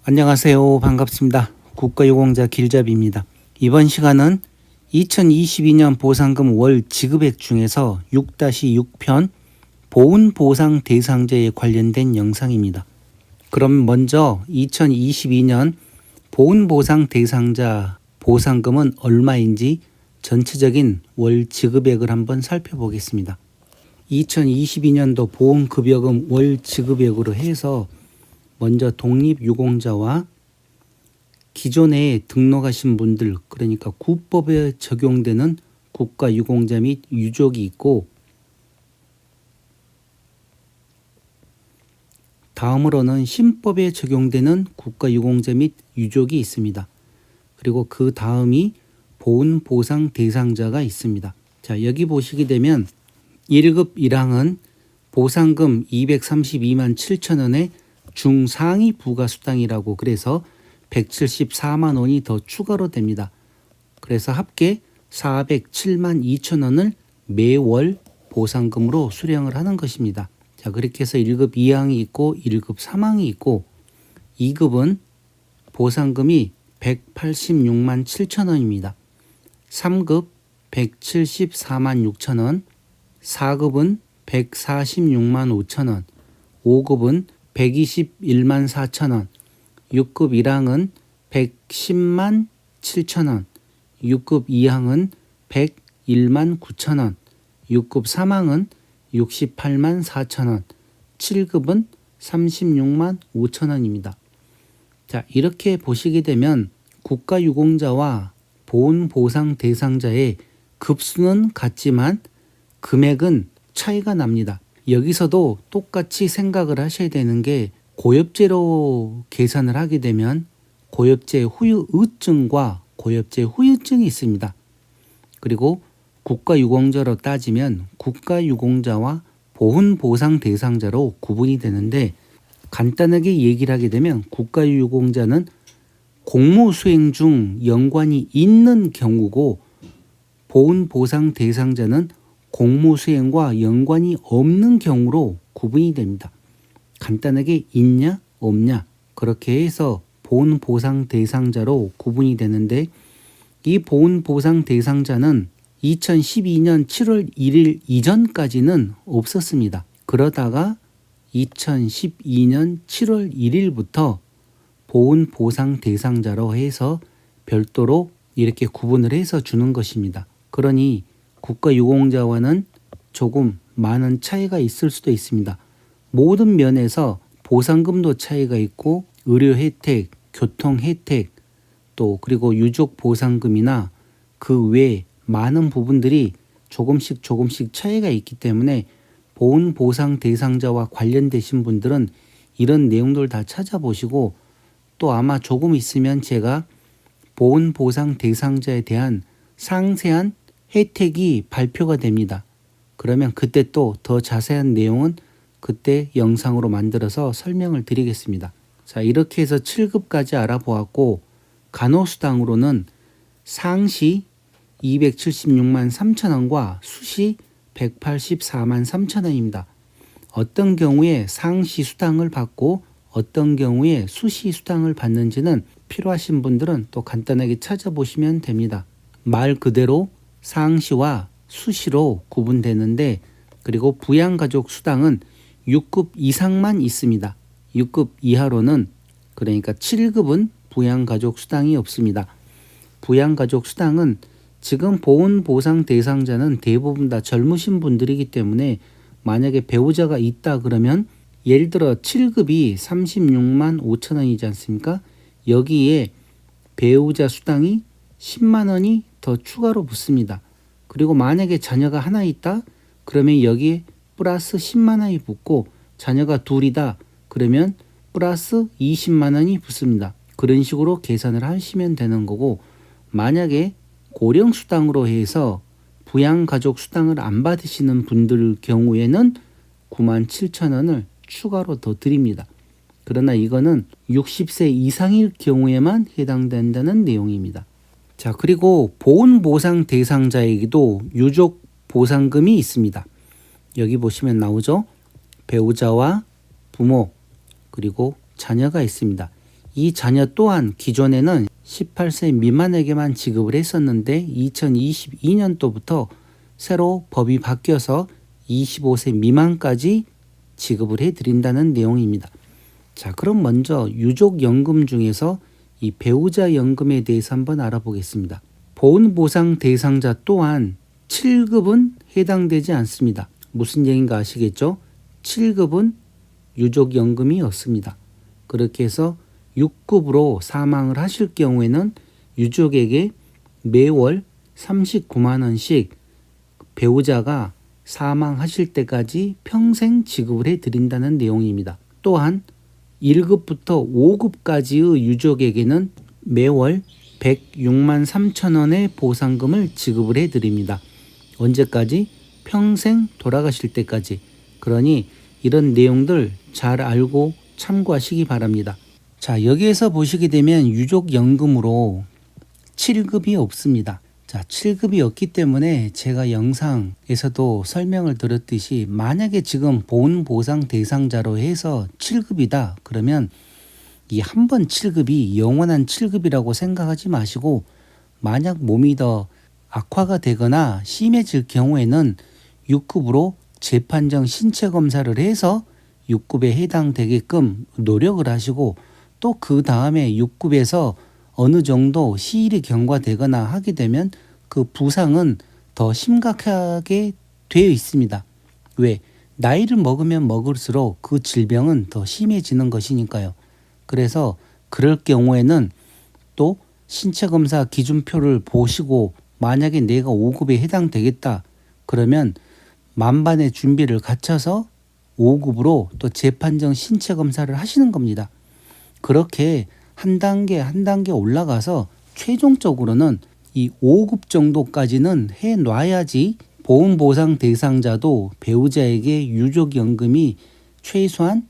안녕하세요. 반갑습니다. 국가유공자 길잡이입니다. 이번 시간은 2022년 보상금 월 지급액 중에서 6-6편 보훈보상 대상자에 관련된 영상입니다. 그럼 먼저 2022년 보훈보상 대상자 보상금은 얼마인지 전체적인 월 지급액을 한번 살펴보겠습니다. 2022년도 보훈급여금 월 지급액으로 해서 먼저 독립유공자와 기존에 등록하신 분들, 그러니까 구법에 적용되는 국가유공자 및 유족이 있고, 다음으로는 신법에 적용되는 국가유공자 및 유족이 있습니다. 그리고 그 다음이 보훈보상 대상자가 있습니다. 자, 여기 보시게 되면 1급 1항은 보상금 232만 7천 원의 중상위 부가수당이라고 그래서 174만 원이 더 추가로 됩니다. 그래서 합계 407만 2천 원을 매월 보상금으로 수령을 하는 것입니다. 자, 그렇게 해서 1급 2항이 있고 1급 3항이 있고 2급은 보상금이 186만 7천 원입니다. 3급 174만 6천 원, 4급은 146만 5천 원, 5급은 121만 4천 원, 6급 1항은 110만 7천 원, 6급 2항은 101만 9천 원, 6급 3항은 68만 4천 원, 7급은 36만 5천 원입니다. 자, 이렇게 보시게 되면 국가유공자와 보훈보상 대상자의 급수는 같지만 금액은 차이가 납니다. 여기서도 똑같이 생각을 하셔야 되는 게 고엽제로 계산을 하게 되면 고엽제 후유증과 고엽제 후유증이 있습니다. 그리고 국가유공자로 따지면 국가유공자와 보훈보상 대상자로 구분이 되는데, 간단하게 얘기를 하게 되면 국가유공자는 공무수행 중 연관이 있는 경우고 보훈보상 대상자는 공무수행과 연관이 없는 경우로 구분이 됩니다. 간단하게 있냐 없냐 그렇게 해서 보훈보상 대상자로 구분이 되는데, 이 보훈보상 대상자는 2012년 7월 1일 이전까지는 없었습니다. 그러다가 2012년 7월 1일부터 보훈보상 대상자로 해서 별도로 이렇게 구분을 해서 주는 것입니다. 그러니 국가유공자와는 조금 많은 차이가 있을 수도 있습니다. 모든 면에서 보상금도 차이가 있고 의료 혜택, 교통 혜택, 또 그리고 유족 보상금이나 그 외 많은 부분들이 조금씩 차이가 있기 때문에 보훈보상 대상자와 관련되신 분들은 이런 내용들 다 찾아보시고, 또 아마 조금 있으면 제가 보훈보상 대상자에 대한 상세한 혜택이 발표가 됩니다. 그러면 그때 또 더 자세한 내용은 그때 영상으로 만들어서 설명을 드리겠습니다. 자, 이렇게 해서 7급까지 알아보았고, 간호수당으로는 상시 276만 3천 원과 수시 184만 3천 원입니다. 어떤 경우에 상시 수당을 받고 어떤 경우에 수시 수당을 받는지는 필요하신 분들은 또 간단하게 찾아보시면 됩니다. 말 그대로 상시와 수시로 구분되는데, 그리고 부양가족 수당은 6급 이상만 있습니다. 6급 이하로는, 그러니까 7급은 부양가족 수당이 없습니다. 부양가족 수당은 지금 보훈보상 대상자는 대부분 다 젊으신 분들이기 때문에 만약에 배우자가 있다 그러면 예를 들어 7급이 36만 5천 원이지 않습니까? 여기에 배우자 수당이 10만 원이 더 추가로 붙습니다. 그리고 만약에 자녀가 하나 있다 그러면 여기에 플러스 10만 원이 붙고, 자녀가 둘이다 그러면 플러스 20만 원이 붙습니다. 그런 식으로 계산을 하시면 되는 거고, 만약에 고령수당으로 해서 부양가족 수당을 안 받으시는 분들 경우에는 9만 7천 원을 추가로 더 드립니다. 그러나 이거는 60세 이상일 경우에만 해당된다는 내용입니다. 자, 그리고 보훈보상 대상자에게도 유족 보상금이 있습니다. 여기 보시면 나오죠. 배우자와 부모 그리고 자녀가 있습니다. 이 자녀 또한 기존에는 18세 미만에게만 지급을 했었는데 2022년도부터 새로 법이 바뀌어서 25세 미만까지 지급을 해드린다는 내용입니다. 자, 그럼 먼저 유족연금 중에서 이 배우자연금에 대해서 한번 알아보겠습니다. 보훈보상 대상자 또한 7급은 해당되지 않습니다. 무슨 얘기인가 아시겠죠? 7급은 유족연금이 없습니다. 그렇게 해서 6급으로 사망을 하실 경우에는 유족에게 매월 39만 원씩 배우자가 사망하실 때까지 평생 지급을 해드린다는 내용입니다. 또한 1급부터 5급까지의 유족에게는 매월 106만 3천 원의 보상금을 지급을 해드립니다. 언제까지? 평생 돌아가실 때까지. 그러니 이런 내용들 잘 알고 참고하시기 바랍니다. 자, 여기에서 보시게 되면 유족연금으로 7급이 없습니다. 자, 7급이 없기 때문에 제가 영상에서도 설명을 드렸듯이 만약에 지금 보훈보상 대상자로 해서 7급이다 그러면 이 한 번 7급이 영원한 7급이라고 생각하지 마시고 만약 몸이 더 악화가 되거나 심해질 경우에는 6급으로 재판정 신체 검사를 해서 6급에 해당되게끔 노력을 하시고 또 그 다음에 6급에서 어느 정도 시일이 경과되거나 하게 되면 그 부상은 더 심각하게 되어 있습니다. 왜? 나이를 먹으면 먹을수록 그 질병은 더 심해지는 것이니까요. 그래서 그럴 경우에는 또 신체검사 기준표를 보시고 만약에 내가 5급에 해당되겠다 그러면 만반의 준비를 갖춰서 5급으로 또 재판정 신체검사를 하시는 겁니다. 그렇게 한 단계 한 단계 올라가서 최종적으로는 이 5급 정도까지는 해놔야지 보훈보상 대상자도 배우자에게 유족연금이 최소한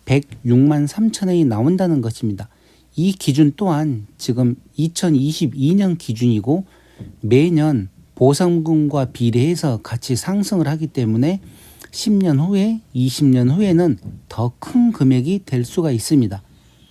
106만 3천 원이 나온다는 것입니다. 이 기준 또한 지금 2022년 기준이고 매년 보상금과 비례해서 같이 상승을 하기 때문에 10년 후에 20년 후에는 더 큰 금액이 될 수가 있습니다.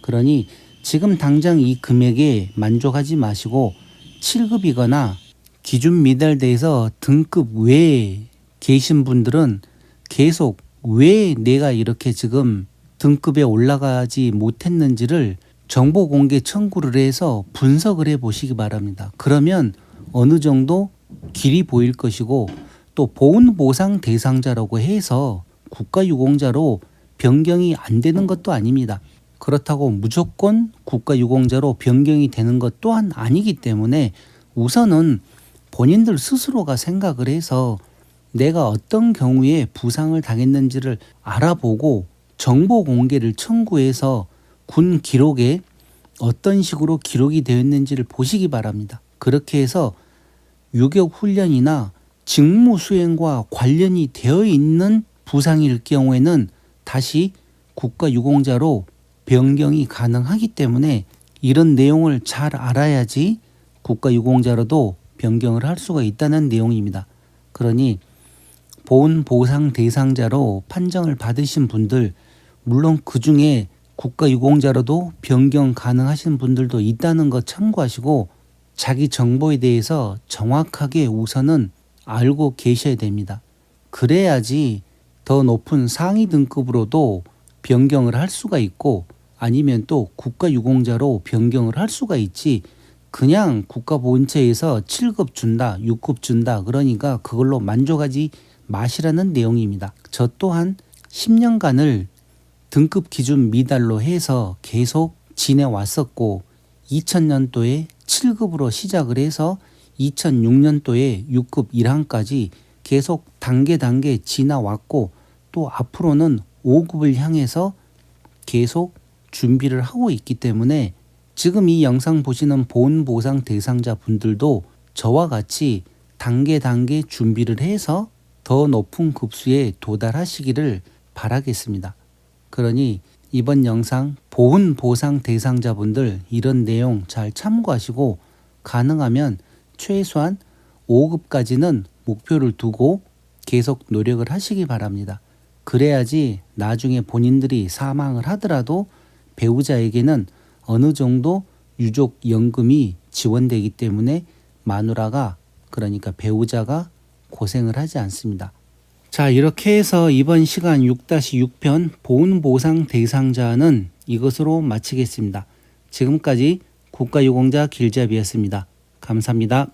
그러니 지금 당장 이 금액에 만족하지 마시고 7급이거나 기준 미달돼서 등급 외에 계신 분들은 계속 왜 내가 이렇게 지금 등급에 올라가지 못했는지를 정보 공개 청구를 해서 분석을 해 보시기 바랍니다. 그러면 어느 정도 길이 보일 것이고 또 보훈보상 대상자라고 해서 국가유공자로 변경이 안 되는 것도 아닙니다. 그렇다고 무조건 국가유공자로 변경이 되는 것 또한 아니기 때문에 우선은 본인들 스스로가 생각을 해서 내가 어떤 경우에 부상을 당했는지를 알아보고 정보 공개를 청구해서 군 기록에 어떤 식으로 기록이 되어 있는지를 보시기 바랍니다. 그렇게 해서 유격 훈련이나 직무 수행과 관련이 되어 있는 부상일 경우에는 다시 국가유공자로 변경이 가능하기 때문에 이런 내용을 잘 알아야지 국가유공자로도 변경을 할 수가 있다는 내용입니다. 그러니 보훈보상 대상자로 판정을 받으신 분들, 물론 그 중에 국가유공자로도 변경 가능하신 분들도 있다는 것 참고하시고 자기 정보에 대해서 정확하게 우선은 알고 계셔야 됩니다. 그래야지 더 높은 상위 등급으로도 변경을 할 수가 있고 아니면 또 국가유공자로 변경을 할 수가 있지 그냥 국가보훈처에서 7급 준다, 6급 준다 그러니까 그걸로 만족하지 마시라는 내용입니다. 저 또한 10년간을 등급 기준 미달로 해서 계속 지내왔었고 2000년도에 7급으로 시작을 해서 2006년도에 6급 1항까지 계속 단계 지나왔고 또 앞으로는 5급을 향해서 계속 준비를 하고 있기 때문에 지금 이 영상 보시는 보훈보상 대상자 분들도 저와 같이 단계 준비를 해서 더 높은 급수에 도달하시기를 바라겠습니다. 그러니 이번 영상 보훈보상 대상자분들 이런 내용 잘 참고하시고 가능하면 최소한 5급까지는 목표를 두고 계속 노력을 하시기 바랍니다. 그래야지 나중에 본인들이 사망을 하더라도 배우자에게는 어느 정도 유족연금이 지원되기 때문에 마누라가, 그러니까 배우자가 고생을 하지 않습니다. 자, 이렇게 해서 이번 시간 6-6편 보훈보상 대상자는 이것으로 마치겠습니다. 지금까지 국가유공자 길잡이였습니다. 감사합니다.